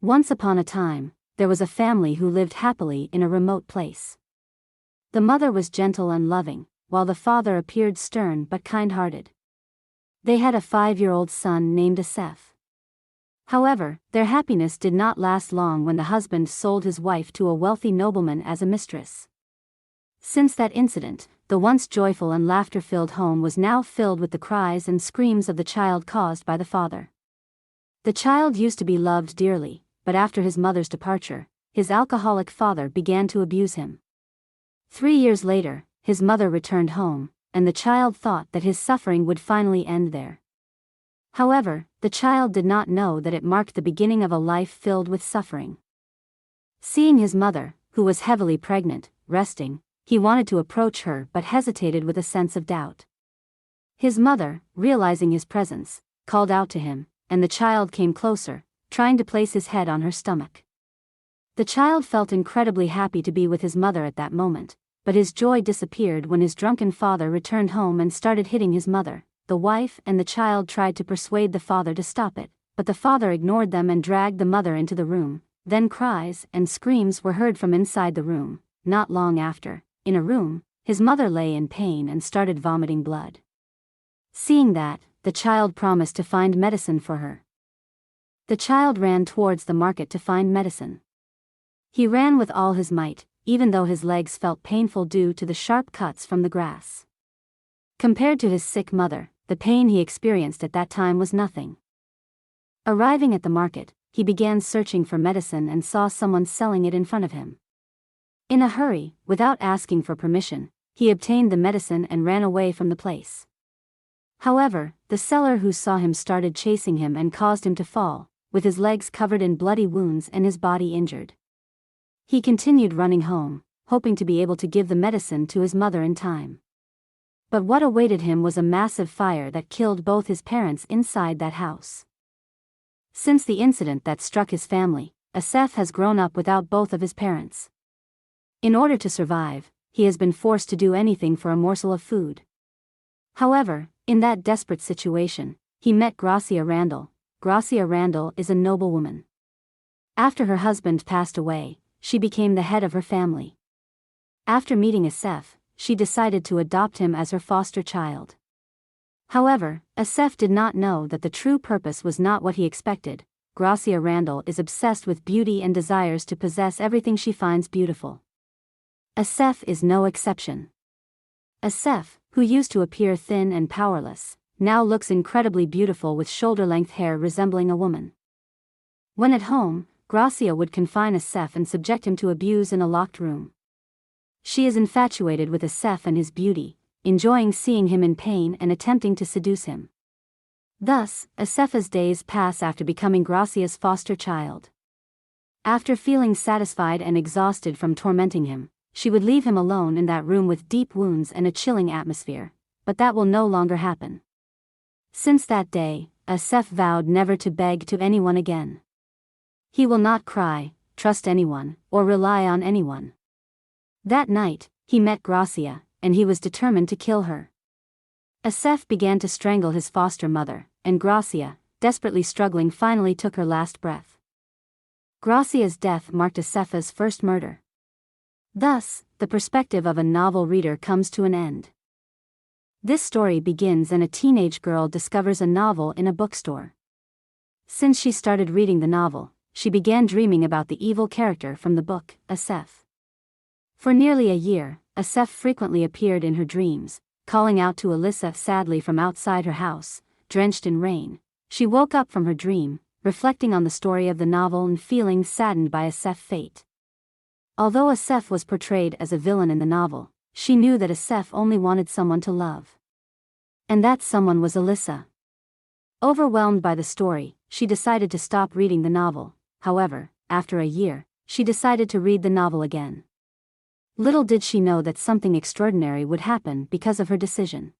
Once upon a time, there was a family who lived happily in a remote place. The mother was gentle and loving, while the father appeared stern but kind-hearted. They had a 5-year-old son named Asef. However, their happiness did not last long when the husband sold his wife to a wealthy nobleman as a mistress. Since that incident, the once joyful and laughter-filled home was now filled with the cries and screams of the child caused by the father. The child used to be loved dearly, but after his mother's departure, his alcoholic father began to abuse him. 3 years later, his mother returned home, and the child thought that his suffering would finally end there. However, the child did not know that it marked the beginning of a life filled with suffering. Seeing his mother, who was heavily pregnant, resting, he wanted to approach her but hesitated with a sense of doubt. His mother, realizing his presence, called out to him, and the child came closer, trying to place his head on her stomach. The child felt incredibly happy to be with his mother at that moment, but his joy disappeared when his drunken father returned home and started hitting his mother. The wife and the child tried to persuade the father to stop it, but the father ignored them and dragged the mother into the room. Then cries and screams were heard from inside the room. Not long after, in a room, his mother lay in pain and started vomiting blood. Seeing that, the child promised to find medicine for her. The child ran towards the market to find medicine. He ran with all his might, even though his legs felt painful due to the sharp cuts from the grass. Compared to his sick mother, the pain he experienced at that time was nothing. Arriving at the market, he began searching for medicine and saw someone selling it in front of him. In a hurry, without asking for permission, he obtained the medicine and ran away from the place. However, the seller who saw him started chasing him and caused him to fall, with his legs covered in bloody wounds and his body injured. He continued running home, hoping to be able to give the medicine to his mother in time. But what awaited him was a massive fire that killed both his parents inside that house. Since the incident that struck his family, Asef has grown up without both of his parents. In order to survive, he has been forced to do anything for a morsel of food. However, in that desperate situation, he met Gracia Randall. Gracia Randall is a noble woman. After her husband passed away, she became the head of her family. After meeting Asef, she decided to adopt him as her foster child. However, Asef did not know that the true purpose was not what he expected. Gracia Randall is obsessed with beauty and desires to possess everything she finds beautiful. Asef is no exception. Asef, who used to appear thin and powerless, now looks incredibly beautiful with shoulder-length hair resembling a woman. When at home, Gracia would confine Asef and subject him to abuse in a locked room. She is infatuated with Asef and his beauty, enjoying seeing him in pain and attempting to seduce him. Thus, Asef's days pass after becoming Gracia's foster child. After feeling satisfied and exhausted from tormenting him, she would leave him alone in that room with deep wounds and a chilling atmosphere, but that will no longer happen. Since that day, Asef vowed never to beg to anyone again. He will not cry, trust anyone, or rely on anyone. That night, he met Gracia, and he was determined to kill her. Asef began to strangle his foster mother, and Gracia, desperately struggling, finally took her last breath. Gracia's death marked Asef's first murder. Thus, the perspective of a novel reader comes to an end. This story begins and a teenage girl discovers a novel in a bookstore. Since she started reading the novel, she began dreaming about the evil character from the book, Asef. For nearly a year, Asef frequently appeared in her dreams, calling out to Alyssa sadly from outside her house, drenched in rain. She woke up from her dream, reflecting on the story of the novel and feeling saddened by Asef's fate. Although Asef was portrayed as a villain in the novel, she knew that Asef only wanted someone to love. And that someone was Alyssa. Overwhelmed by the story, she decided to stop reading the novel. However, after a year, she decided to read the novel again. Little did she know that something extraordinary would happen because of her decision.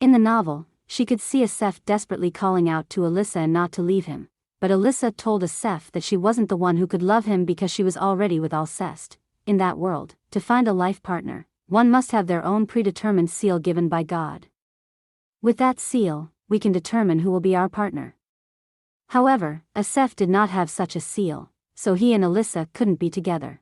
In the novel, she could see Asef desperately calling out to Alyssa and not to leave him, but Alyssa told Asef that she wasn't the one who could love him because she was already with Alceste. In that world, to find a life partner, one must have their own predetermined seal given by God. With that seal, we can determine who will be our partner. However, Asef did not have such a seal, so he and Alyssa couldn't be together.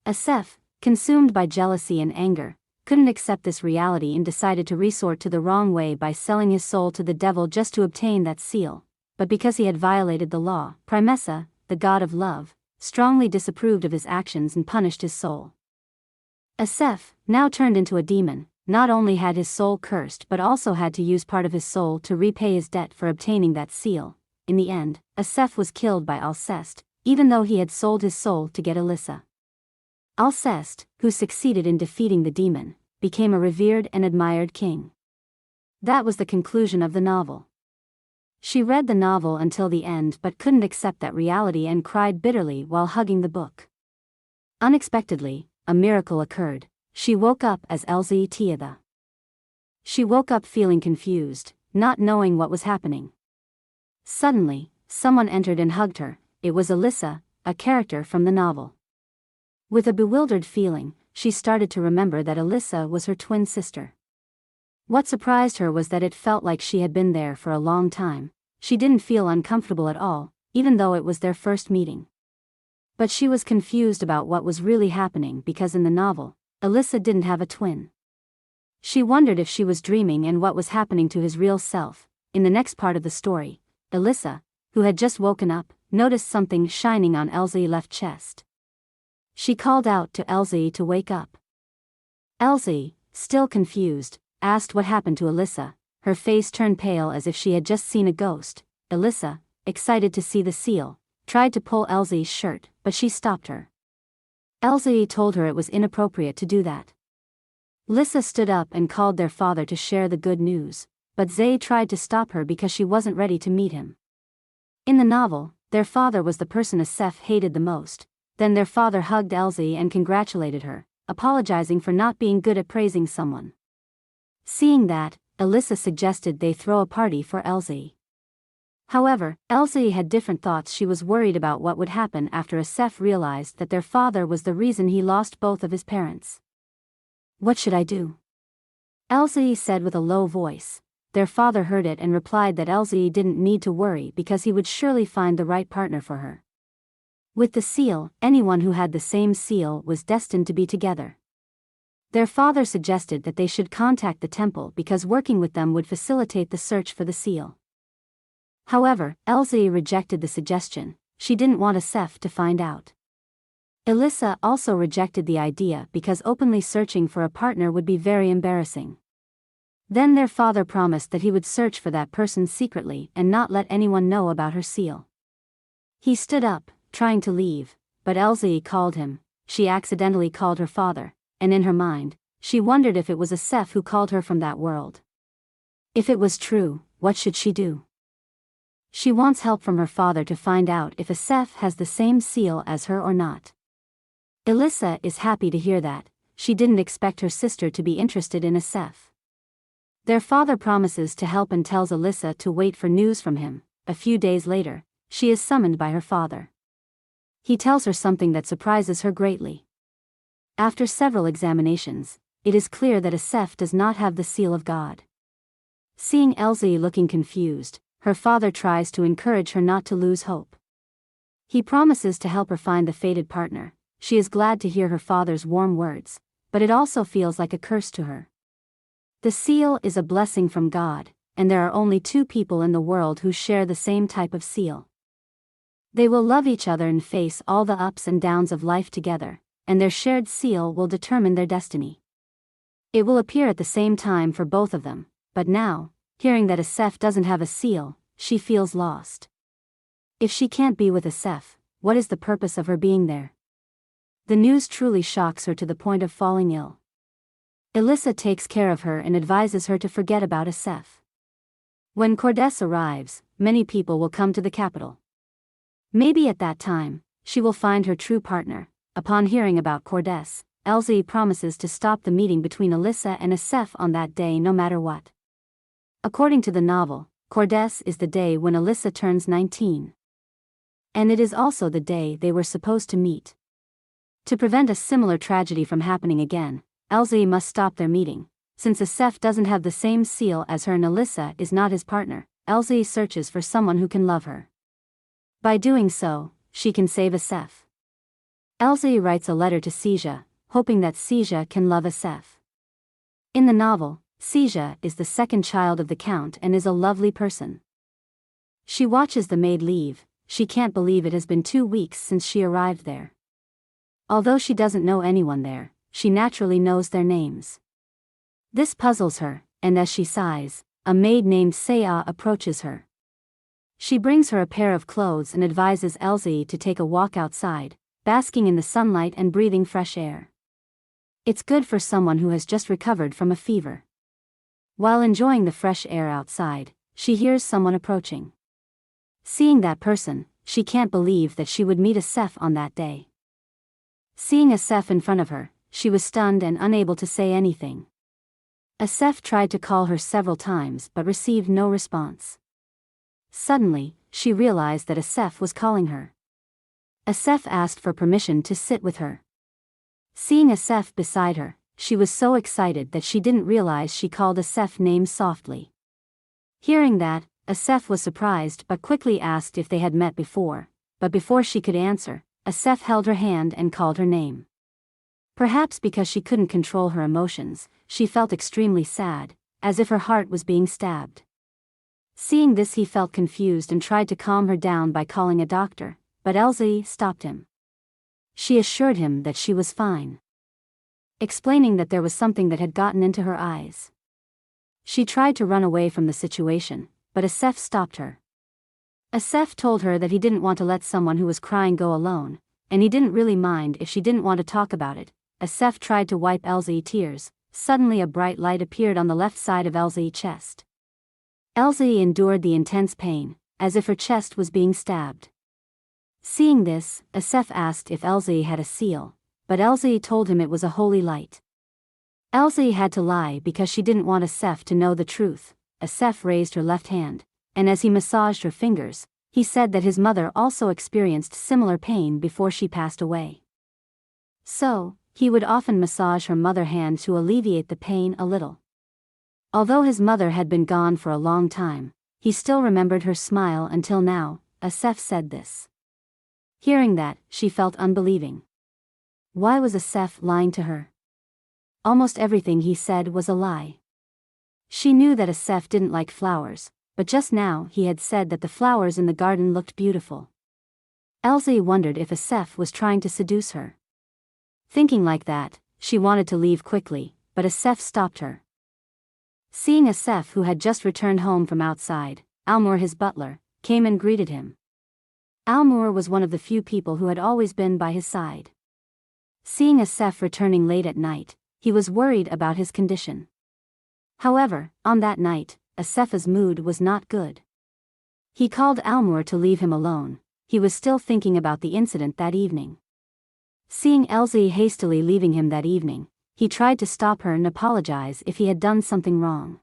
Asef, consumed by jealousy and anger, couldn't accept this reality and decided to resort to the wrong way by selling his soul to the devil just to obtain that seal. But because he had violated the law, Primessa, the god of love, strongly disapproved of his actions and punished his soul. Asef, now turned into a demon, not only had his soul cursed but also had to use part of his soul to repay his debt for obtaining that seal. In the end, Asef was killed by Alceste, even though he had sold his soul to get Alyssa. Alceste, who succeeded in defeating the demon, became a revered and admired king. That was the conclusion of the novel. She read the novel until the end but couldn't accept that reality and cried bitterly while hugging the book. Unexpectedly, a miracle occurred. She woke up as Elsie Tiada. She woke up feeling confused, not knowing what was happening. Suddenly, someone entered and hugged her. It was Alyssa, a character from the novel. With a bewildered feeling, she started to remember that Alyssa was her twin sister. What surprised her was that it felt like she had been there for a long time. She didn't feel uncomfortable at all, even though it was their first meeting. But she was confused about what was really happening because in the novel, Alyssa didn't have a twin. She wondered if she was dreaming and what was happening to his real self. In the next part of the story, Alyssa, who had just woken up, noticed something shining on Elsie's left chest. She called out to Elsie to wake up. Elsie, still confused, asked what happened to Alyssa. Her face turned pale as if she had just seen a ghost. Alyssa, excited to see the seal, tried to pull Elsie's shirt, but she stopped her. Elsie told her it was inappropriate to do that. Alyssa stood up and called their father to share the good news, but Zay tried to stop her because she wasn't ready to meet him. In the novel, their father was the person Asef hated the most. Then their father hugged Elsie and congratulated her, apologizing for not being good at praising someone. Seeing that, Alyssa suggested they throw a party for Elsie. However, Elsie had different thoughts. She was worried about what would happen after Asef realized that their father was the reason he lost both of his parents. What should I do? Elsie said with a low voice. Their father heard it and replied that Elsie didn't need to worry because he would surely find the right partner for her. With the seal, anyone who had the same seal was destined to be together. Their father suggested that they should contact the temple because working with them would facilitate the search for the seal. However, Elsie rejected the suggestion. She didn't want Asef to find out. Alyssa also rejected the idea because openly searching for a partner would be very embarrassing. Then their father promised that he would search for that person secretly and not let anyone know about her seal. He stood up, trying to leave, but Elsie called him. She accidentally called her father, and in her mind, she wondered if it was Asef who called her from that world. If it was true, what should she do? She wants help from her father to find out if Asef has the same seal as her or not. Alyssa is happy to hear that. She didn't expect her sister to be interested in Asef. Their father promises to help and tells Alyssa to wait for news from him. A few days later, she is summoned by her father. He tells her something that surprises her greatly. After several examinations, it is clear that Asef does not have the seal of God. Seeing Elsie looking confused, her father tries to encourage her not to lose hope. He promises to help her find the fated partner. She is glad to hear her father's warm words, but it also feels like a curse to her. The seal is a blessing from God, and there are only two people in the world who share the same type of seal. They will love each other and face all the ups and downs of life together, and their shared seal will determine their destiny. It will appear at the same time for both of them, but now, hearing that Asef doesn't have a seal, she feels lost. If she can't be with Asef, what is the purpose of her being there? The news truly shocks her to the point of falling ill. Alyssa takes care of her and advises her to forget about Asef. When Cordes arrives, many people will come to the capital. Maybe at that time, she will find her true partner. Upon hearing about Cordes, Elsie promises to stop the meeting between Alyssa and Asef on that day no matter what. According to the novel, Cordes is the day when Alyssa turns 19. And it is also the day they were supposed to meet. To prevent a similar tragedy from happening again, Elsie must stop their meeting. Since Asef doesn't have the same seal as her and Alyssa is not his partner, Elsie searches for someone who can love her. By doing so, she can save Asef. Elsie writes a letter to Sija, hoping that Sija can love Asef. In the novel, Sija is the second child of the Count and is a lovely person. She watches the maid leave. She can't believe it has been 2 weeks since she arrived there. Although she doesn't know anyone there, she naturally knows their names. This puzzles her, and as she sighs, a maid named Saya approaches her. She brings her a pair of clothes and advises Elsie to take a walk outside, basking in the sunlight and breathing fresh air. It's good for someone who has just recovered from a fever. While enjoying the fresh air outside, she hears someone approaching. Seeing that person, she can't believe that she would meet Asef on that day. Seeing Asef in front of her, she was stunned and unable to say anything. Asef tried to call her several times but received no response. Suddenly, she realized that Asef was calling her. Asef asked for permission to sit with her. Seeing Asef beside her, she was so excited that she didn't realize she called Asef's name softly. Hearing that, Asef was surprised but quickly asked if they had met before, but before she could answer, Asef held her hand and called her name. Perhaps because she couldn't control her emotions, she felt extremely sad, as if her heart was being stabbed. Seeing this, he felt confused and tried to calm her down by calling a doctor, but Elsie stopped him. She assured him that she was fine, explaining that there was something that had gotten into her eyes. She tried to run away from the situation, but Asef stopped her. Asef told her that he didn't want to let someone who was crying go alone, and he didn't really mind if she didn't want to talk about it. Asef tried to wipe Elsie's tears. Suddenly a bright light appeared on the left side of Elsie's chest. Elsie endured the intense pain, as if her chest was being stabbed. Seeing this, Asef asked if Elsie had a seal, but Elsie told him it was a holy light. Elsie had to lie because she didn't want Asef to know the truth. Asef raised her left hand, and as he massaged her fingers, he said that his mother also experienced similar pain before she passed away. So, he would often massage her mother's hand to alleviate the pain a little. Although his mother had been gone for a long time, he still remembered her smile until now. Asef said this. Hearing that, she felt unbelieving. Why was Asef lying to her? Almost everything he said was a lie. She knew that Asef didn't like flowers, but just now he had said that the flowers in the garden looked beautiful. Elsie wondered if Asef was trying to seduce her. Thinking like that, she wanted to leave quickly, but Asef stopped her. Seeing Asef, who had just returned home from outside, Almur, his butler, came and greeted him. Almur was one of the few people who had always been by his side. Seeing Asef returning late at night, he was worried about his condition. However, on that night, Asef's mood was not good. He called Almur to leave him alone. He was still thinking about the incident that evening. Seeing Elsie hastily leaving him that evening, he tried to stop her and apologize if he had done something wrong.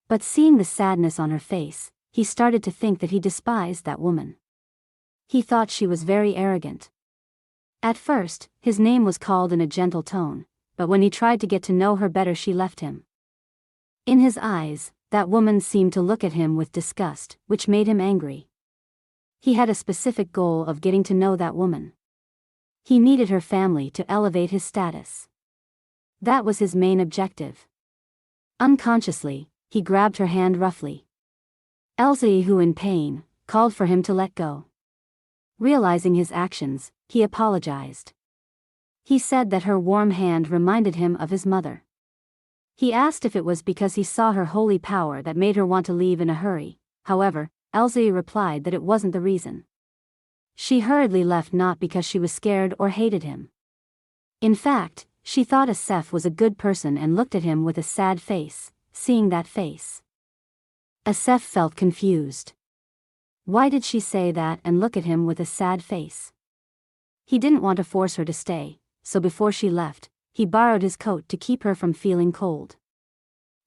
But seeing the sadness on her face, he started to think that he despised that woman. He thought she was very arrogant. At first, his name was called in a gentle tone, but when he tried to get to know her better, she left him. In his eyes, that woman seemed to look at him with disgust, which made him angry. He had a specific goal of getting to know that woman. He needed her family to elevate his status. That was his main objective. Unconsciously, he grabbed her hand roughly. Elsie, who in pain, called for him to let go. Realizing his actions, he apologized. He said that her warm hand reminded him of his mother. He asked if it was because he saw her holy power that made her want to leave in a hurry. However, Elsie replied that it wasn't the reason. She hurriedly left not because she was scared or hated him. In fact, she thought Asef was a good person and looked at him with a sad face. Seeing that face, Asef felt confused. Why did she say that and look at him with a sad face? He didn't want to force her to stay, so before she left, he borrowed his coat to keep her from feeling cold.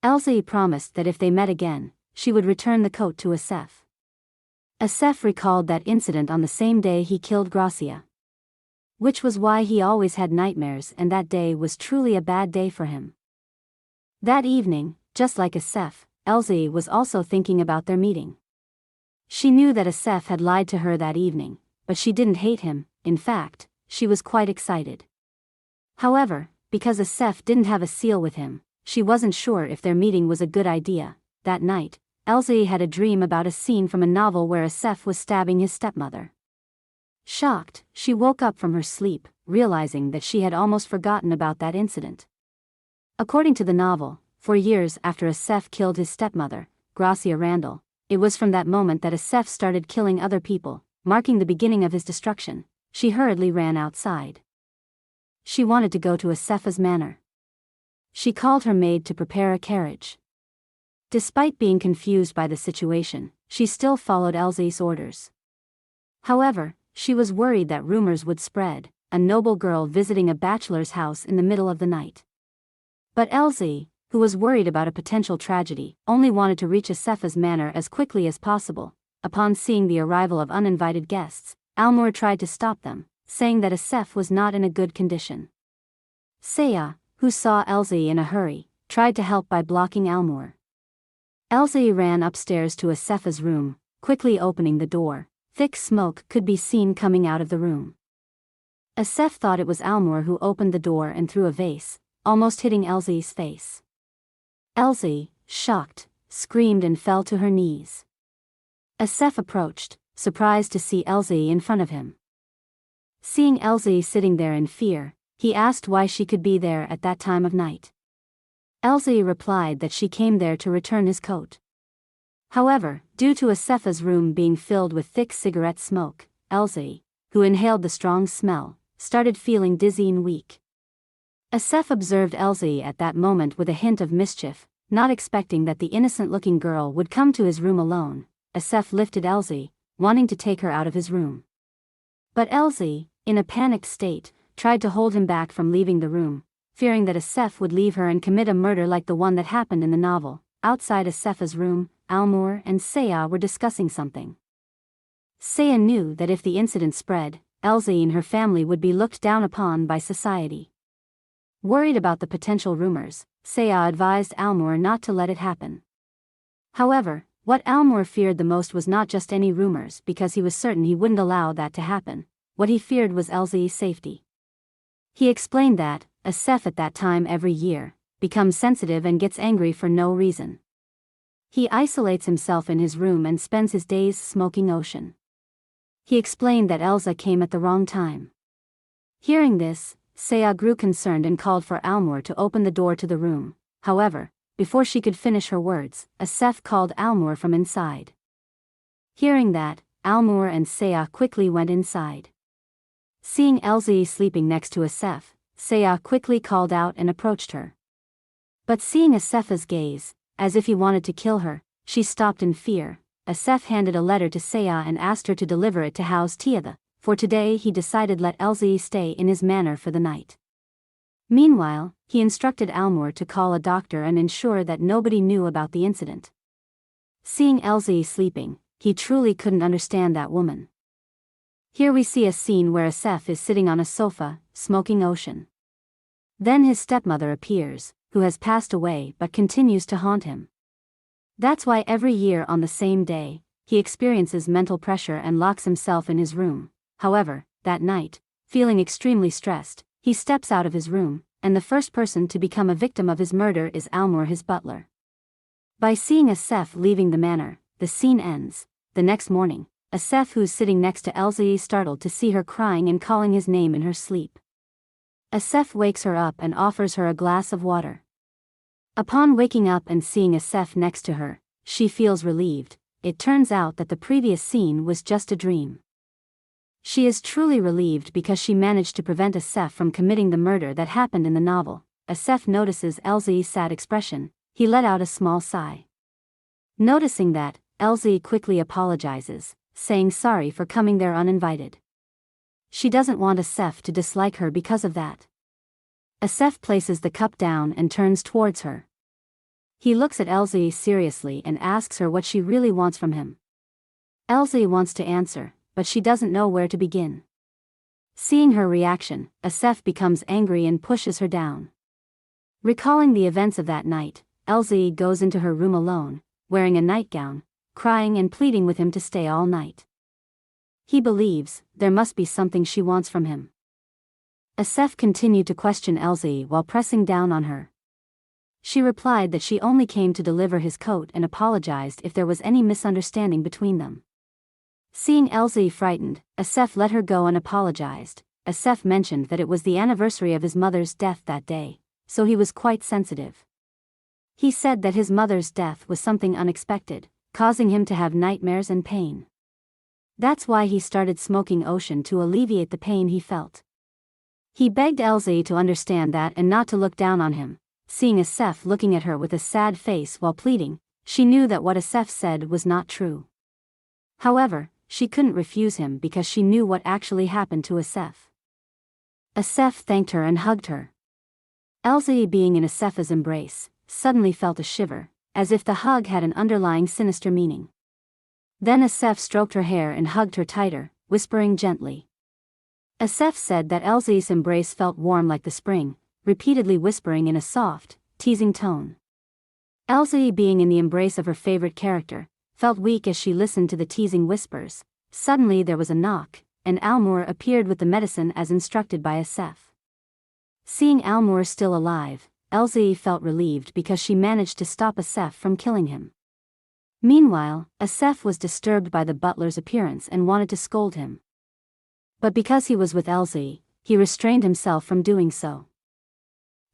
Elsie promised that if they met again, she would return the coat to Asef. Asef recalled that incident on the same day he killed Gracia. Which was why he always had nightmares, and that day was truly a bad day for him. That evening, just like Asef, Elsie was also thinking about their meeting. She knew that Asef had lied to her that evening, but she didn't hate him. In fact, she was quite excited. However, because Asef didn't have a seal with him, she wasn't sure if their meeting was a good idea. That night, Elsie had a dream about a scene from a novel where Asef was stabbing his stepmother. Shocked, she woke up from her sleep, realizing that she had almost forgotten about that incident. According to the novel, for years after Asef killed his stepmother, Gracia Randall, it was from that moment that Asef started killing other people, marking the beginning of his destruction. She hurriedly ran outside. She wanted to go to Asef's manor. She called her maid to prepare a carriage. Despite being confused by the situation, she still followed Elsie's orders. However, she was worried that rumors would spread, a noble girl visiting a bachelor's house in the middle of the night. But Elsie, who was worried about a potential tragedy, only wanted to reach Asef's manor as quickly as possible. Upon seeing the arrival of uninvited guests, Almor tried to stop them, saying that Asef was not in a good condition. Saya, who saw Elsie in a hurry, tried to help by blocking Almor. Elsie ran upstairs to Asef's room, quickly opening the door. Thick smoke could be seen coming out of the room. Asef thought it was Almor who opened the door and threw a vase, almost hitting Elsie's face. Elsie, shocked, screamed and fell to her knees. Asef approached, surprised to see Elsie in front of him. Seeing Elsie sitting there in fear, he asked why she could be there at that time of night. Elsie replied that she came there to return his coat. However, due to Asef's room being filled with thick cigarette smoke, Elsie, who inhaled the strong smell, started feeling dizzy and weak. Asef observed Elsie at that moment with a hint of mischief, not expecting that the innocent-looking girl would come to his room alone. Asef lifted Elsie, wanting to take her out of his room. But Elsie, in a panicked state, tried to hold him back from leaving the room, fearing that Asef would leave her and commit a murder like the one that happened in the novel. Outside Asef's room, Almor and Saya were discussing something. Saya knew that if the incident spread, Elsie and her family would be looked down upon by society. Worried about the potential rumors, Saya advised Almor not to let it happen. However, what Almor feared the most was not just any rumors, because he was certain he wouldn't allow that to happen. What he feared was Elsie's safety. He explained that Asef at that time every year becomes sensitive and gets angry for no reason. He isolates himself in his room and spends his days smoking ocean. He explained that Elsa came at the wrong time. Hearing this, Saya grew concerned and called for Almor to open the door to the room. However, before she could finish her words, Asef called Almor from inside. Hearing that, Almor and Saya quickly went inside. Seeing Elsie sleeping next to Asef, Saya quickly called out and approached her. But seeing Asef's gaze, as if he wanted to kill her, she stopped in fear. Asef handed a letter to Saya and asked her to deliver it to house Tiada. For today he decided let Elsie stay in his manor for the night. Meanwhile, he instructed Almor to call a doctor and ensure that nobody knew about the incident. Seeing Elsie sleeping, he truly couldn't understand that woman. Here we see a scene where Asef is sitting on a sofa, smoking ocean. Then his stepmother appears, who has passed away but continues to haunt him. That's why every year on the same day, he experiences mental pressure and locks himself in his room. However, that night, feeling extremely stressed, he steps out of his room, and the first person to become a victim of his murder is Almor, his butler. By seeing Asef leaving the manor, the scene ends. The next morning, Asef, who's sitting next to Elsie, is startled to see her crying and calling his name in her sleep. Asef wakes her up and offers her a glass of water. Upon waking up and seeing Asef next to her, she feels relieved. It turns out that the previous scene was just a dream. She is truly relieved because she managed to prevent Asef from committing the murder that happened in the novel. Asef notices Elsie's sad expression. He let out a small sigh. Noticing that, Elsie quickly apologizes, saying sorry for coming there uninvited. She doesn't want Asef to dislike her because of that. Asef places the cup down and turns towards her. He looks at Elsie seriously and asks her what she really wants from him. Elsie wants to answer, but she doesn't know where to begin. Seeing her reaction, Asef becomes angry and pushes her down. Recalling the events of that night, Elsie goes into her room alone, wearing a nightgown, crying and pleading with him to stay all night. He believes there must be something she wants from him. Asef continued to question Elsie while pressing down on her. She replied that she only came to deliver his coat and apologized if there was any misunderstanding between them. Seeing Elsie frightened, Asef let her go and apologized. Asef mentioned that it was the anniversary of his mother's death that day, so he was quite sensitive. He said that his mother's death was something unexpected, causing him to have nightmares and pain. That's why he started smoking ocean to alleviate the pain he felt. He begged Elsie to understand that and not to look down on him. Seeing Asef looking at her with a sad face while pleading, she knew that what Asef said was not true. However, she couldn't refuse him because she knew what actually happened to Asef. Asef thanked her and hugged her. Elsie, being in Asef's embrace, suddenly felt a shiver, as if the hug had an underlying sinister meaning. Then Asef stroked her hair and hugged her tighter, whispering gently. Asef said that Elsie's embrace felt warm like the spring, repeatedly whispering in a soft, teasing tone. Elsie, being in the embrace of her favorite character, felt weak as she listened to the teasing whispers. Suddenly there was a knock, and Almur appeared with the medicine as instructed by Asef. Seeing Almur still alive, Elsie felt relieved because she managed to stop Asef from killing him. Meanwhile, Asef was disturbed by the butler's appearance and wanted to scold him. But because he was with Elsie, he restrained himself from doing so.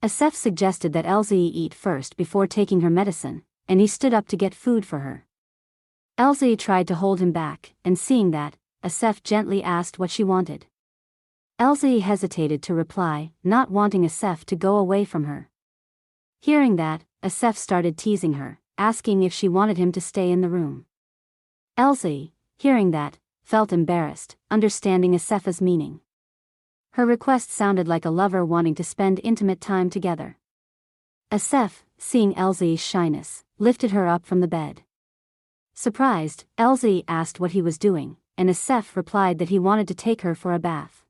Asef suggested that Elsie eat first before taking her medicine, and he stood up to get food for her. Elsie tried to hold him back, and seeing that, Asef gently asked what she wanted. Elsie hesitated to reply, not wanting Asef to go away from her. Hearing that, Asef started teasing her, asking if she wanted him to stay in the room. Elsie, hearing that, felt embarrassed, understanding Asef's meaning. Her request sounded like a lover wanting to spend intimate time together. Asef, seeing Elsie's shyness, lifted her up from the bed. Surprised, Elsie asked what he was doing, and Asef replied that he wanted to take her for a bath.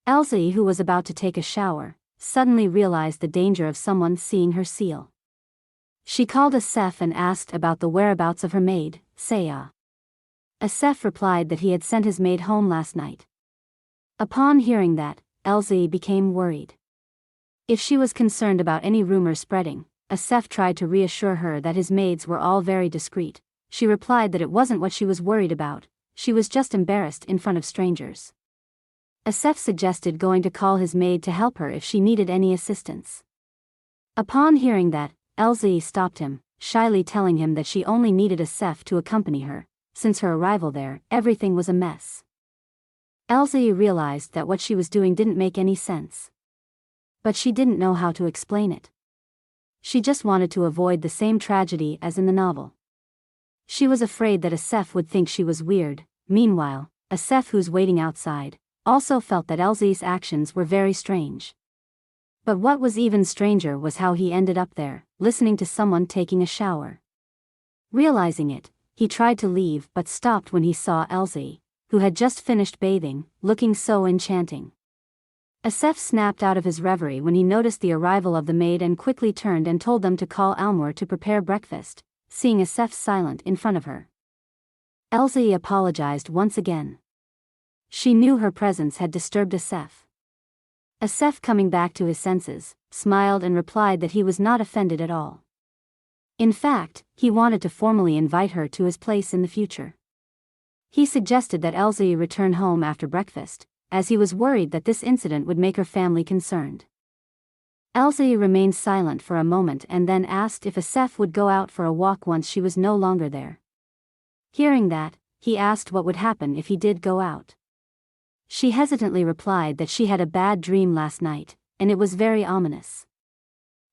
Elsie, who was about to take a shower, suddenly realized the danger of someone seeing her seal. She called Asef and asked about the whereabouts of her maid, Saya. Asef replied that he had sent his maid home last night. Upon hearing that, Elsie became worried. If she was concerned about any rumor spreading, Asef tried to reassure her that his maids were all very discreet. She replied that it wasn't what she was worried about, she was just embarrassed in front of strangers. Asef suggested going to call his maid to help her if she needed any assistance. Upon hearing that, Elsie stopped him, shyly telling him that she only needed Asef to accompany her. Since her arrival there, everything was a mess. Elsie realized that what she was doing didn't make any sense. But she didn't know how to explain it. She just wanted to avoid the same tragedy as in the novel. She was afraid that Asef would think she was weird. Meanwhile, Asef, who's waiting outside, also felt that Elsie's actions were very strange. But what was even stranger was how he ended up there, listening to someone taking a shower. Realizing it, he tried to leave but stopped when he saw Elsie, who had just finished bathing, looking so enchanting. Asef snapped out of his reverie when he noticed the arrival of the maid and quickly turned and told them to call Almur to prepare breakfast, seeing Asef silent in front of her. Elsie apologized once again. She knew her presence had disturbed Asef. Asef, coming back to his senses, smiled and replied that he was not offended at all. In fact, he wanted to formally invite her to his place in the future. He suggested that Elsie return home after breakfast, as he was worried that this incident would make her family concerned. Elsie remained silent for a moment and then asked if Asef would go out for a walk once she was no longer there. Hearing that, he asked what would happen if he did go out. She hesitantly replied that she had a bad dream last night, and it was very ominous.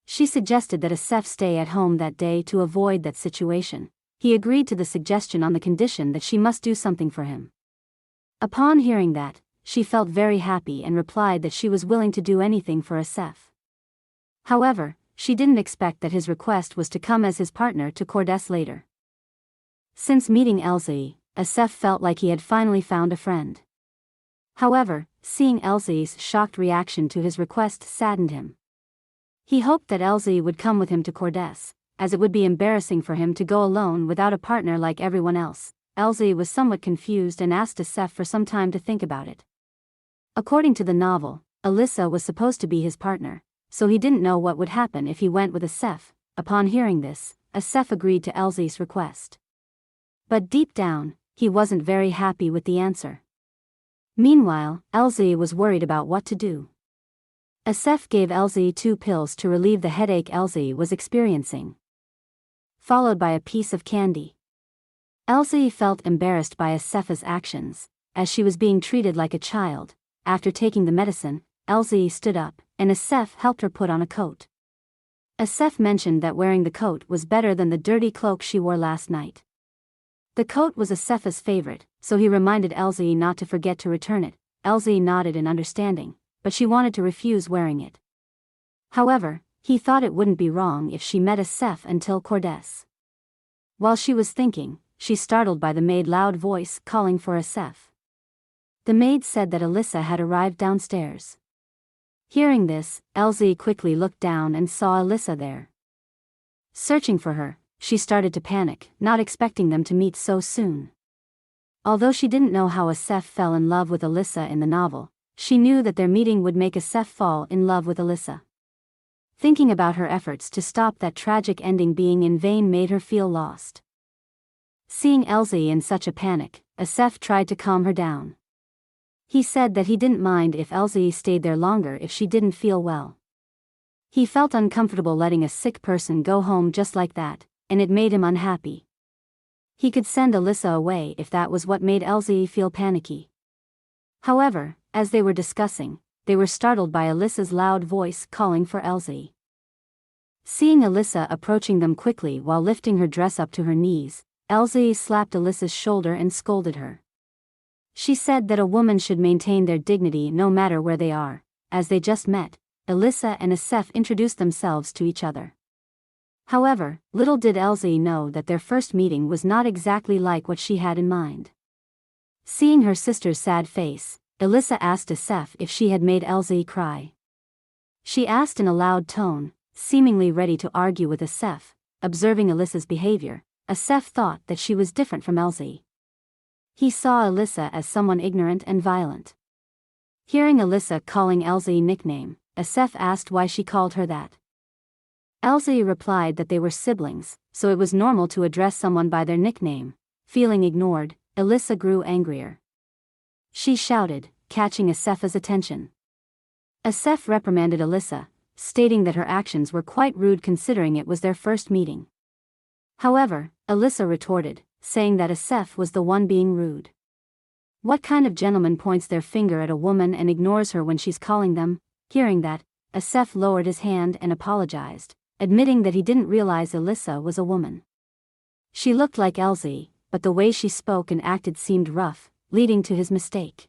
She suggested that Asef stay at home that day to avoid that situation. He agreed to the suggestion on the condition that she must do something for him. Upon hearing that, she felt very happy and replied that she was willing to do anything for Asef. However, she didn't expect that his request was to come as his partner to Cordes later. Since meeting Elsie, Asef felt like he had finally found a friend. However, seeing Elsie's shocked reaction to his request saddened him. He hoped that Elsie would come with him to Cordes, as it would be embarrassing for him to go alone without a partner like everyone else. Elsie was somewhat confused and asked Asef for some time to think about it. According to the novel, Alyssa was supposed to be his partner, so he didn't know what would happen if he went with Asef. Upon hearing this, Asef agreed to Elsie's request. But deep down, he wasn't very happy with the answer. Meanwhile, Elsie was worried about what to do. Asef gave Elsie 2 pills to relieve the headache Elsie was experiencing, followed by a piece of candy. Elsie felt embarrassed by Asef's actions, as she was being treated like a child. After taking the medicine, Elsie stood up, and Asef helped her put on a coat. Asef mentioned that wearing the coat was better than the dirty cloak she wore last night. The coat was Asef's favorite, so he reminded Elsie not to forget to return it. Elsie nodded in understanding, but she wanted to refuse wearing it. However, he thought it wouldn't be wrong if she met Asef until Cordes. While she was thinking, she startled by the maid's loud voice calling for Asef. The maid said that Alyssa had arrived downstairs. Hearing this, Elsie quickly looked down and saw Alyssa there. Searching for her, she started to panic, not expecting them to meet so soon. Although she didn't know how Asef fell in love with Alyssa in the novel, she knew that their meeting would make Asef fall in love with Alyssa. Thinking about her efforts to stop that tragic ending being in vain made her feel lost. Seeing Elsie in such a panic, Asef tried to calm her down. He said that he didn't mind if Elsie stayed there longer if she didn't feel well. He felt uncomfortable letting a sick person go home just like that, and it made him unhappy. He could send Alyssa away if that was what made Elsie feel panicky. However, as they were discussing, they were startled by Alyssa's loud voice calling for Elsie. Seeing Alyssa approaching them quickly while lifting her dress up to her knees, Elsie slapped Alyssa's shoulder and scolded her. She said that a woman should maintain their dignity no matter where they are. As they just met, Alyssa and Asef introduced themselves to each other. However, little did Elsie know that their first meeting was not exactly like what she had in mind. Seeing her sister's sad face, Alyssa asked Asef if she had made Elsie cry. She asked in a loud tone, seemingly ready to argue with Asef. Observing Alyssa's behavior, Asef thought that she was different from Elsie. He saw Alyssa as someone ignorant and violent. Hearing Alyssa calling Elsie nickname, Asef asked why she called her that. Elsie replied that they were siblings, so it was normal to address someone by their nickname. Feeling ignored, Alyssa grew angrier. She shouted, catching Asef's attention. Asef reprimanded Alyssa, stating that her actions were quite rude considering it was their first meeting. However, Alyssa retorted, saying that Asef was the one being rude. What kind of gentleman points their finger at a woman and ignores her when she's calling them? Hearing that, Asef lowered his hand and apologized, admitting that he didn't realize Alyssa was a woman. She looked like Elsie, but the way she spoke and acted seemed rough, leading to his mistake.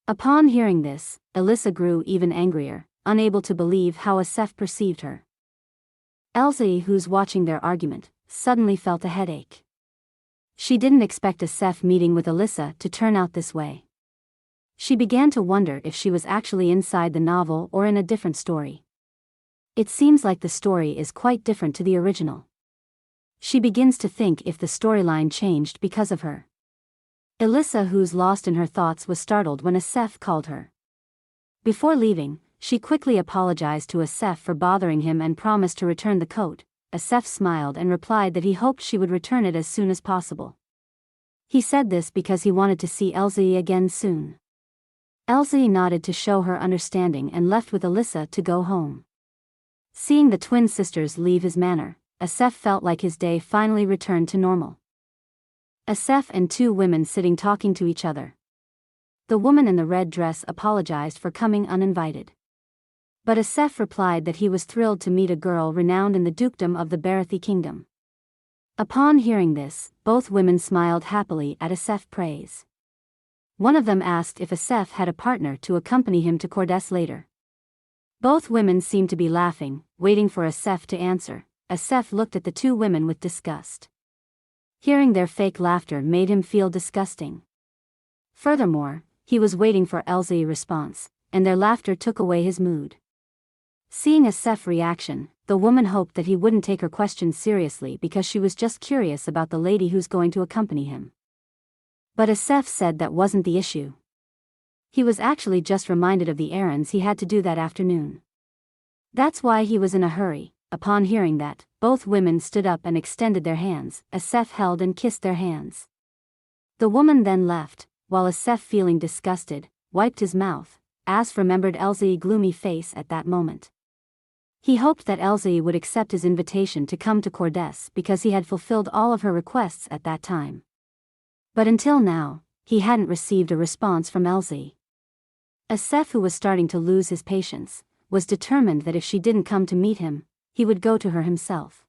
Upon hearing this, Alyssa grew even angrier, unable to believe how Asef perceived her. Elsie, who's watching their argument, suddenly felt a headache. She didn't expect Asef meeting with Alyssa to turn out this way. She began to wonder if she was actually inside the novel or in a different story. It seems like the story is quite different to the original. She begins to think if the storyline changed because of her. Alyssa, who's lost in her thoughts, was startled when Asef called her. Before leaving, she quickly apologized to Asef for bothering him and promised to return the coat. Asef smiled and replied that he hoped she would return it as soon as possible. He said this because he wanted to see Elsie again soon. Elsie nodded to show her understanding and left with Alyssa to go home. Seeing the twin sisters leave his manor, Asef felt like his day finally returned to normal. Asef and 2 women sitting talking to each other. The woman in the red dress apologized for coming uninvited. But Asef replied that he was thrilled to meet a girl renowned in the dukedom of the Barathi kingdom. Upon hearing this, both women smiled happily at Asef's praise. One of them asked if Asef had a partner to accompany him to Cordes later. Both women seemed to be laughing, waiting for Asef to answer. Asef looked at the 2 women with disgust. Hearing their fake laughter made him feel disgusting. Furthermore, he was waiting for Elsie's response, and their laughter took away his mood. Seeing Asef's reaction, the woman hoped that he wouldn't take her questions seriously because she was just curious about the lady who's going to accompany him. But Asef said that wasn't the issue. He was actually just reminded of the errands he had to do that afternoon. That's why he was in a hurry. Upon hearing that, both women stood up and extended their hands. Asef held and kissed their hands. The woman then left, while Asef, feeling disgusted, wiped his mouth. As remembered Elzie's gloomy face at that moment. He hoped that Elzie would accept his invitation to come to Cordes because he had fulfilled all of her requests at that time. But until now, he hadn't received a response from Elzie. Asef, who was starting to lose his patience, was determined that if she didn't come to meet him, he would go to her himself.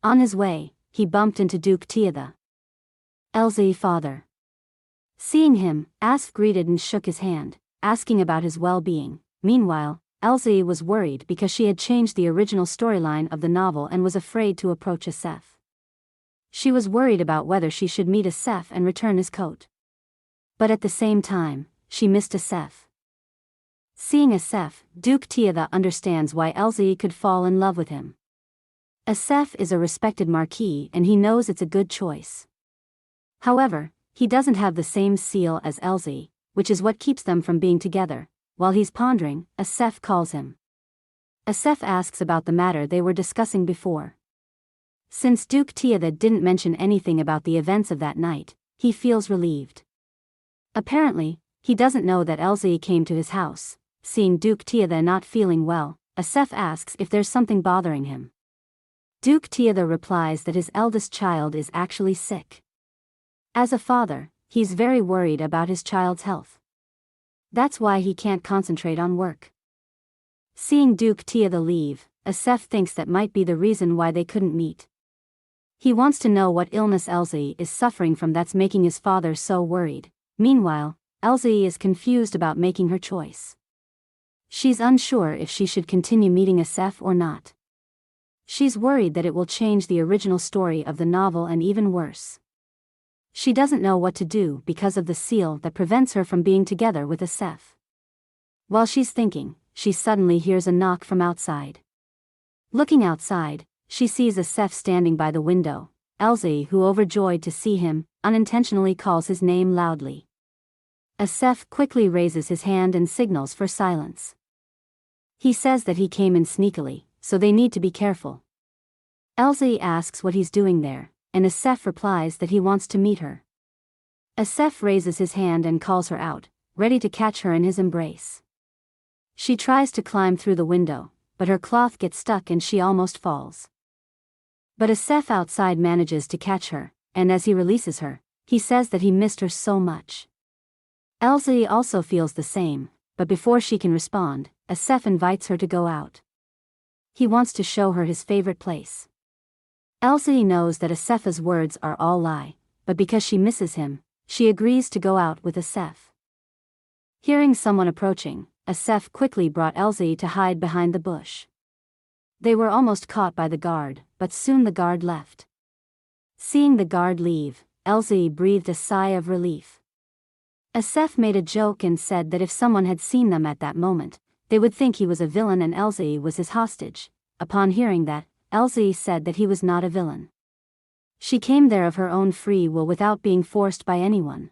On his way, he bumped into Duke Tiada. Elzie's father. Seeing him, Asf greeted and shook his hand, asking about his well-being. Meanwhile, Elzie was worried because she had changed the original storyline of the novel and was afraid to approach Asef. She was worried about whether she should meet Asef and return his coat. But at the same time, she missed Asef. Seeing Asef, Duke Tiada understands why Elzie could fall in love with him. Asef is a respected marquis and he knows it's a good choice. However, he doesn't have the same seal as Elzie, which is what keeps them from being together. While he's pondering, Asef calls him. Asef asks about the matter they were discussing before. Since Duke Tiada didn't mention anything about the events of that night, he feels relieved. Apparently, he doesn't know that Elzie came to his house. Seeing Duke Tiada not feeling well, Asef asks if there's something bothering him. Duke Tiada replies that his eldest child is actually sick. As a father, he's very worried about his child's health. That's why he can't concentrate on work. Seeing Duke Tiada leave, Asef thinks that might be the reason why they couldn't meet. He wants to know what illness Elzie is suffering from that's making his father so worried. Meanwhile, Elzie is confused about making her choice. She's unsure if she should continue meeting Asef or not. She's worried that it will change the original story of the novel and even worse. She doesn't know what to do because of the seal that prevents her from being together with Asef. While she's thinking, she suddenly hears a knock from outside. Looking outside, she sees Asef standing by the window. Elzie, who overjoyed to see him, unintentionally calls his name loudly. Asef quickly raises his hand and signals for silence. He says that he came in sneakily, so they need to be careful. Elzie asks what he's doing there, and Asef replies that he wants to meet her. Asef raises his hand and calls her out, ready to catch her in his embrace. She tries to climb through the window, but her cloth gets stuck and she almost falls. But Asef outside manages to catch her, and as he releases her, he says that he missed her so much. Elzie also feels the same, but before she can respond, Asef invites her to go out. He wants to show her his favorite place. Elzie knows that Asef's words are all lie, but because she misses him, she agrees to go out with Asef. Hearing someone approaching, Asef quickly brought Elzie to hide behind the bush. They were almost caught by the guard, but soon the guard left. Seeing the guard leave, Elzie breathed a sigh of relief. Asef made a joke and said that if someone had seen them at that moment, they would think he was a villain and Elzie was his hostage. Upon hearing that, Elzie said that he was not a villain. She came there of her own free will without being forced by anyone.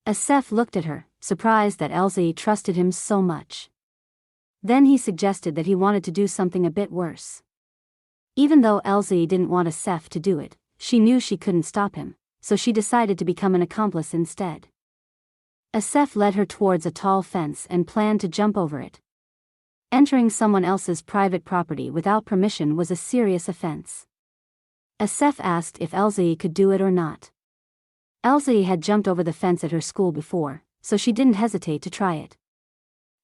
Asef looked at her, surprised that Elzie trusted him so much. Then he suggested that he wanted to do something a bit worse. Even though Elzie didn't want Asef to do it, she knew she couldn't stop him, so she decided to become an accomplice instead. Asef led her towards a tall fence and planned to jump over it. Entering someone else's private property without permission was a serious offense. Asef asked if Elzie could do it or not. Elzie had jumped over the fence at her school before, so she didn't hesitate to try it.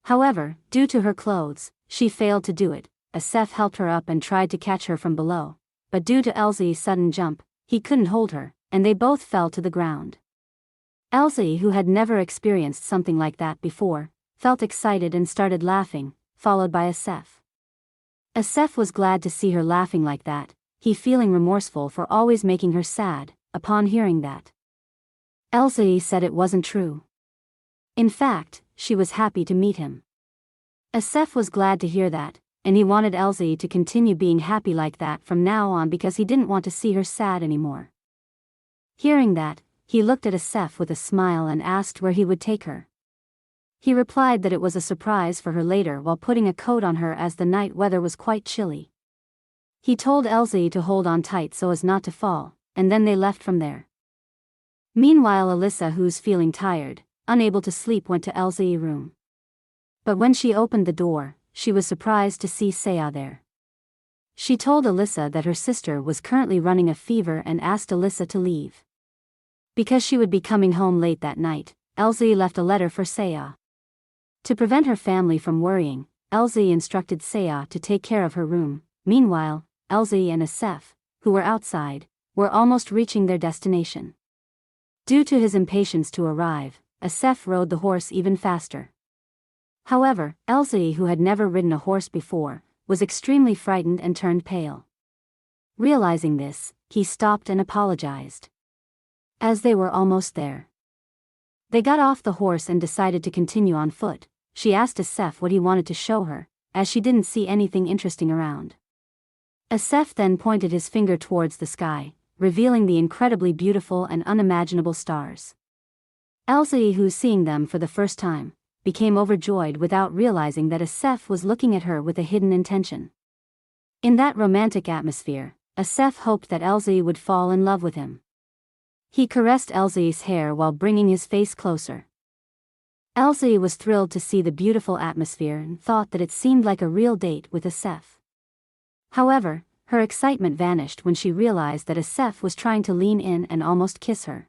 However, due to her clothes, she failed to do it. Asef helped her up and tried to catch her from below, but due to Elzie's sudden jump, he couldn't hold her, and they both fell to the ground. Elzie, who had never experienced something like that before, felt excited and started laughing, followed by Asef. Asef was glad to see her laughing like that, he feeling remorseful for always making her sad. Upon hearing that, Elzie said it wasn't true. In fact, she was happy to meet him. Asef was glad to hear that, and he wanted Elsie to continue being happy like that from now on because he didn't want to see her sad anymore. Hearing that, he looked at Asef with a smile and asked where he would take her. He replied that it was a surprise for her later while putting a coat on her as the night weather was quite chilly. He told Elsie to hold on tight so as not to fall, and then they left from there. Meanwhile, Alyssa, who's feeling tired, unable to sleep, went to Elsie's room. But when she opened the door, she was surprised to see Saya there. She told Alyssa that her sister was currently running a fever and asked Alyssa to leave. Because she would be coming home late that night, Elsie left a letter for Saya. To prevent her family from worrying, Elsie instructed Saya to take care of her room. Meanwhile, Elsie and Asef, who were outside, were almost reaching their destination. Due to his impatience to arrive, Asef rode the horse even faster. However, Elsie, who had never ridden a horse before, was extremely frightened and turned pale. Realizing this, he stopped and apologized. As they were almost there, they got off the horse and decided to continue on foot. She asked Asef what he wanted to show her, as she didn't see anything interesting around. Asef then pointed his finger towards the sky, revealing the incredibly beautiful and unimaginable stars. Elsie, who seeing them for the first time, became overjoyed without realizing that Asef was looking at her with a hidden intention. In that romantic atmosphere, Asef hoped that Elsie would fall in love with him. He caressed Elsie's hair while bringing his face closer. Elsie was thrilled to see the beautiful atmosphere and thought that it seemed like a real date with Asef. However, her excitement vanished when she realized that Asef was trying to lean in and almost kiss her.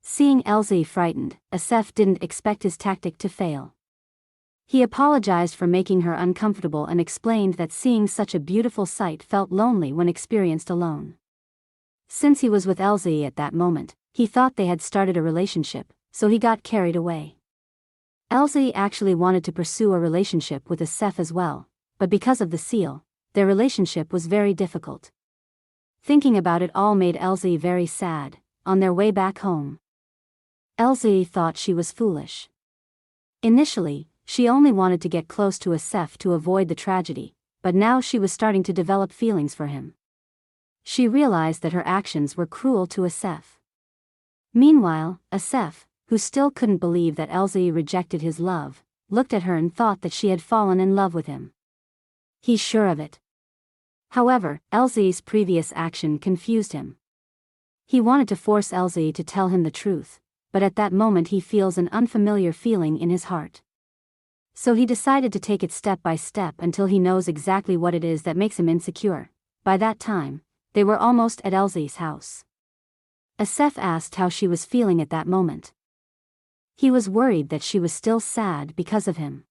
Seeing Elsie frightened, Asef didn't expect his tactic to fail. He apologized for making her uncomfortable and explained that seeing such a beautiful sight felt lonely when experienced alone. Since he was with Elsie at that moment, he thought they had started a relationship, so he got carried away. Elsie actually wanted to pursue a relationship with Asef as well, but because of the seal, their relationship was very difficult. Thinking about it all made Elsie very sad. On their way back home, Elsie thought she was foolish. Initially, she only wanted to get close to Asef to avoid the tragedy, but now she was starting to develop feelings for him. She realized that her actions were cruel to Asef. Meanwhile, Asef, who still couldn't believe that Elsie rejected his love, looked at her and thought that she had fallen in love with him. He's sure of it. However, Elsie's previous action confused him. He wanted to force Elsie to tell him the truth, but at that moment he feels an unfamiliar feeling in his heart. So he decided to take it step by step until he knows exactly what it is that makes him insecure. By that time, they were almost at Elsie's house. Asef asked how she was feeling at that moment. He was worried that she was still sad because of him.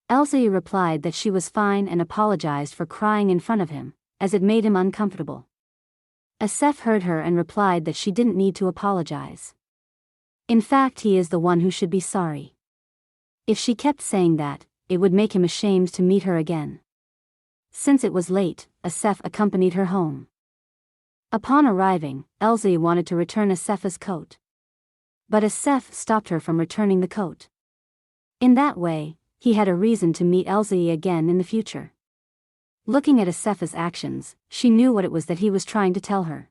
Elsie replied that she was fine and apologized for crying in front of him, as it made him uncomfortable. Asef heard her and replied that she didn't need to apologize. In fact, he is the one who should be sorry. If she kept saying that, it would make him ashamed to meet her again. Since it was late, Asef accompanied her home. Upon arriving, Elsie wanted to return Asef's coat. But Asef stopped her from returning the coat. In that way, he had a reason to meet Elsie again in the future. Looking at Asef's actions, she knew what it was that he was trying to tell her.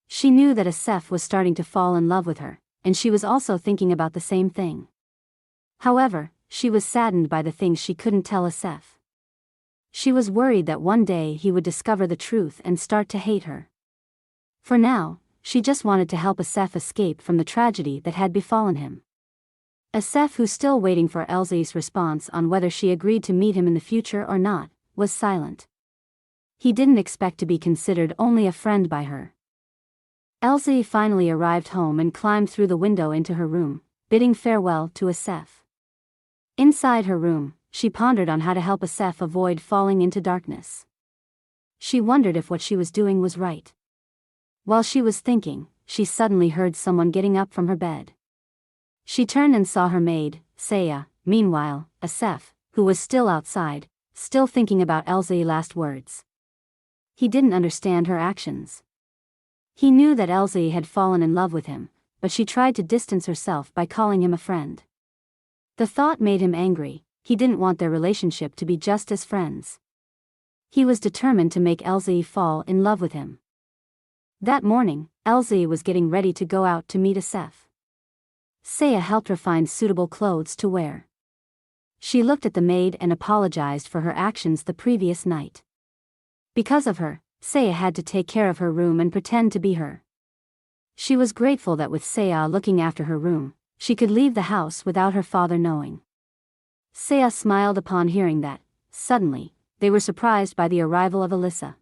She knew that Asef was starting to fall in love with her, and she was also thinking about the same thing. However, she was saddened by the things she couldn't tell Asef. She was worried that one day he would discover the truth and start to hate her. For now, she just wanted to help Asef escape from the tragedy that had befallen him. Asef, who's still waiting for Elsie's response on whether she agreed to meet him in the future or not, was silent. He didn't expect to be considered only a friend by her. Elsie finally arrived home and climbed through the window into her room, bidding farewell to Asef. Inside her room, she pondered on how to help Asef avoid falling into darkness. She wondered if what she was doing was right. While she was thinking, she suddenly heard someone getting up from her bed. She turned and saw her maid, Saya. Meanwhile, Asef, who was still outside, still thinking about Elsie's last words. He didn't understand her actions. He knew that Elsie had fallen in love with him, but she tried to distance herself by calling him a friend. The thought made him angry, he didn't want their relationship to be just as friends. He was determined to make Elsie fall in love with him. That morning, Elsie was getting ready to go out to meet Asef. Saya helped her find suitable clothes to wear. She looked at the maid and apologized for her actions the previous night. Because of her, Saya had to take care of her room and pretend to be her. She was grateful that with Saya looking after her room, she could leave the house without her father knowing. Saya smiled upon hearing that. Suddenly, they were surprised by the arrival of Alyssa.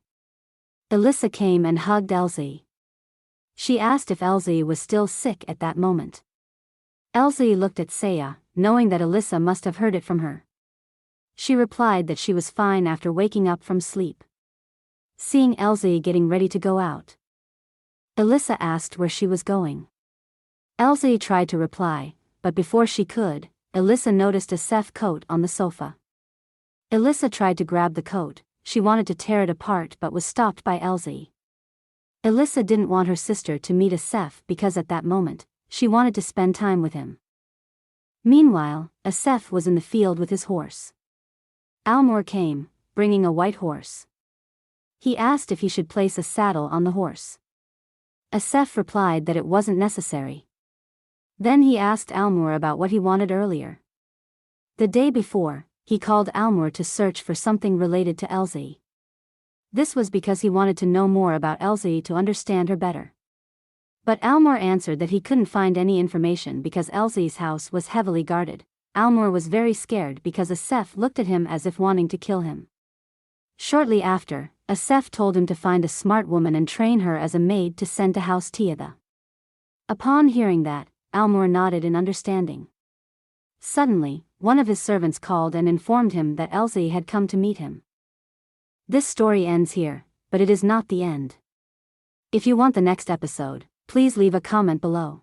Alyssa came and hugged Elsie. She asked if Elsie was still sick at that moment. Elsie looked at Saya, knowing that Alyssa must have heard it from her. She replied that she was fine after waking up from sleep. Seeing Elsie getting ready to go out, Alyssa asked where she was going. Elsie tried to reply, but before she could, Alyssa noticed a Asef coat on the sofa. Alyssa tried to grab the coat. She wanted to tear it apart but was stopped by Elsie. Alyssa didn't want her sister to meet Asef because at that moment, she wanted to spend time with him. Meanwhile, Asef was in the field with his horse. Almor came, bringing a white horse. He asked if he should place a saddle on the horse. Asef replied that it wasn't necessary. Then he asked Almor about what he wanted earlier. The day before, he called Almor to search for something related to Elsie. This was because he wanted to know more about Elsie to understand her better. But Almor answered that he couldn't find any information because Elsie's house was heavily guarded. Almor was very scared because Asef looked at him as if wanting to kill him. Shortly after, Asef told him to find a smart woman and train her as a maid to send to House Tiada. Upon hearing that, Almor nodded in understanding. Suddenly, one of his servants called and informed him that Elsie had come to meet him. This story ends here, but it is not the end. If you want the next episode, please leave a comment below.